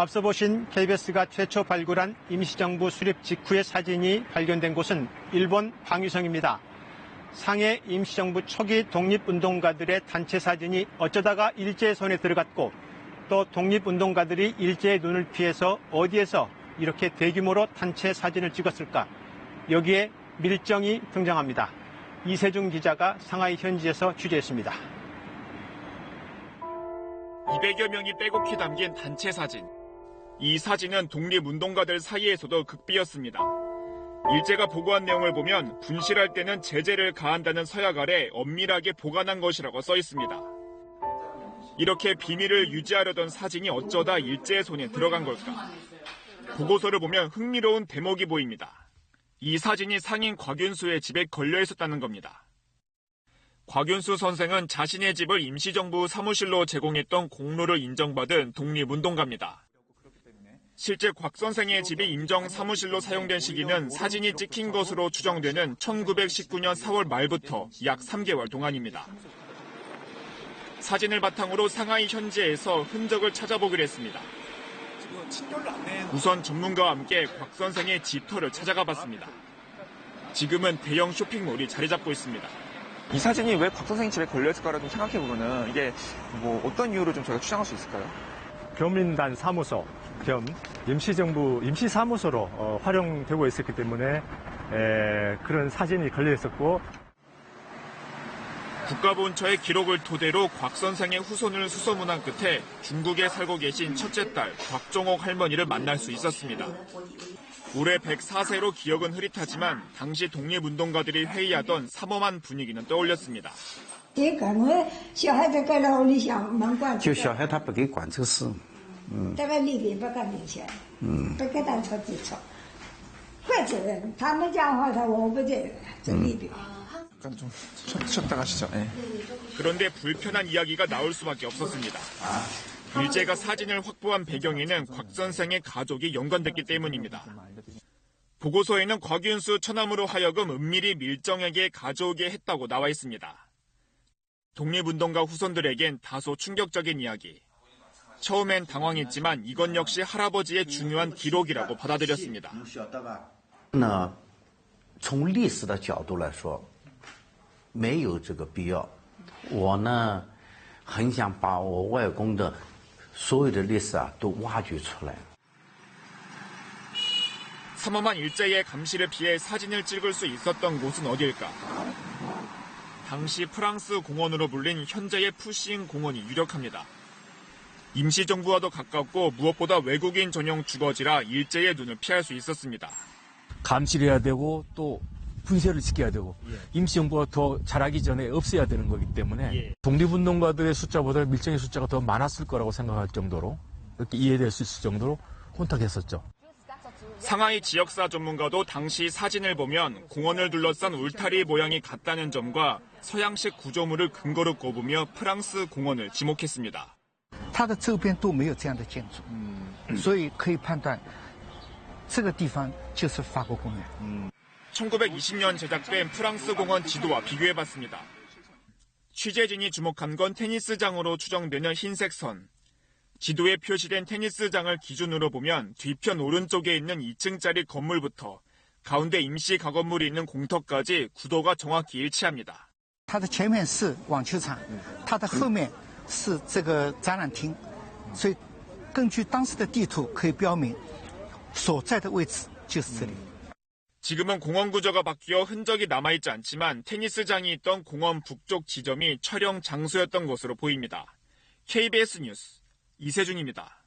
앞서 보신 KBS가 최초 발굴한 임시정부 수립 직후의 사진이 발견된 곳은 일본 방위성입니다. 상해 임시정부 초기 독립운동가들의 단체 사진이 어쩌다가 일제의 손에 들어갔고 또 독립운동가들이 일제의 눈을 피해서 어디에서 이렇게 대규모로 단체 사진을 찍었을까? 여기에 밀정이 등장합니다. 이세중 기자가 상하이 현지에서 취재했습니다. 200여 명이 빼곡히 담긴 단체 사진. 이 사진은 독립운동가들 사이에서도 극비였습니다. 일제가 보고한 내용을 보면 분실할 때는 제재를 가한다는 서약 아래 엄밀하게 보관한 것이라고 써 있습니다. 이렇게 비밀을 유지하려던 사진이 어쩌다 일제의 손에 들어간 걸까? 보고서를 보면 흥미로운 대목이 보입니다. 이 사진이 상인 곽윤수의 집에 걸려 있었다는 겁니다. 곽윤수 선생은 자신의 집을 임시정부 사무실로 제공했던 공로를 인정받은 독립운동가입니다. 실제 곽 선생의 집이 임정 사무실로 사용된 시기는 사진이 찍힌 것으로 추정되는 1919년 4월 말부터 약 3개월 동안입니다. 사진을 바탕으로 상하이 현지에서 흔적을 찾아보기로 했습니다. 우선 전문가와 함께 곽 선생의 집터를 찾아가 봤습니다. 지금은 대형 쇼핑몰이 자리 잡고 있습니다. 이 사진이 왜 곽 선생 집에 걸려있을까를 좀 생각해보면은 이게 어떤 이유로 좀 저희가 추정할 수 있을까요? 교민단 사무소 겸 임시정부 임시사무소로 활용되고 있었기 때문에 그런 사진이 걸려 있었고 국가본처의 기록을 토대로 곽 선생의 후손을 수소문한 끝에 중국에 살고 계신 첫째 딸 곽종옥 할머니를 만날 수 있었습니다. 올해 104세로 기억은 흐릿하지만 당시 독립운동가들이 회의하던 삼엄한 분위기는 떠올렸습니다. 就小孩他不给管这个事，在外里边不干这些，不给他说基础，怪责任。他们讲话他我不在里边。 약간 좀 쉬었다 가시죠. 네. 그런데 불편한 이야기가 나올 수밖에 없었습니다. 일제가 사진을 확보한 배경에는 곽 선생의 가족이 연관됐기 때문입니다. 보고서에는 곽윤수 처남으로 하여금 은밀히 밀정에게 가져오게 했다고 나와 있습니다. 독립운동가 후손들에겐 다소 충격적인 이야기. 처음엔 당황했지만 이건 역시 할아버지의 중요한 기록이라고 받아들였습니다. 从历史的角度来说，没有这个必要。我呢，很想把我外公的所有的历史都挖掘出来。 삼엄한 일제의 감시를 피해 사진을 찍을 수 있었던 곳은 어디일까? 당시 프랑스 공원으로 불린 현재의 푸시잉 공원이 유력합니다. 임시정부와도 가깝고 무엇보다 외국인 전용 주거지라 일제의 눈을 피할 수 있었습니다. 감시를 해야 되고 또 분쇄를 지켜야 되고 임시정부가 더 잘하기 전에 없애야 되는 거기 때문에 독립운동가들의 숫자보다 밀정의 숫자가 더 많았을 거라고 생각할 정도로 이렇게 이해될 수 있을 정도로 혼탁했었죠. 상하이 지역사 전문가도 당시 사진을 보면 공원을 둘러싼 울타리 모양이 같다는 점과 서양식 구조물을 근거로 꼽으며 프랑스 공원을 지목했습니다. 它的周边都没有这样的建筑，所以可以判断这个地方就是法国公园。 1920년 제작된 프랑스 공원 지도와 비교해봤습니다. 취재진이 주목한 건 테니스장으로 추정되는 흰색 선. 지도에 표시된 테니스장을 기준으로 보면 뒤편 오른쪽에 있는 2층짜리 건물부터 가운데 임시 가건물이 있는 공터까지 구도가 정확히 일치합니다. 它的前面是网球场，它的后面是这个展览厅，所以根据当时的地图可以标明所在的位置就是这里。 지금은 공원 구조가 바뀌어 흔적이 남아있지 않지만 테니스장이 있던 공원 북쪽 지점이 촬영 장소였던 것으로 보입니다. KBS 뉴스 이세중입니다.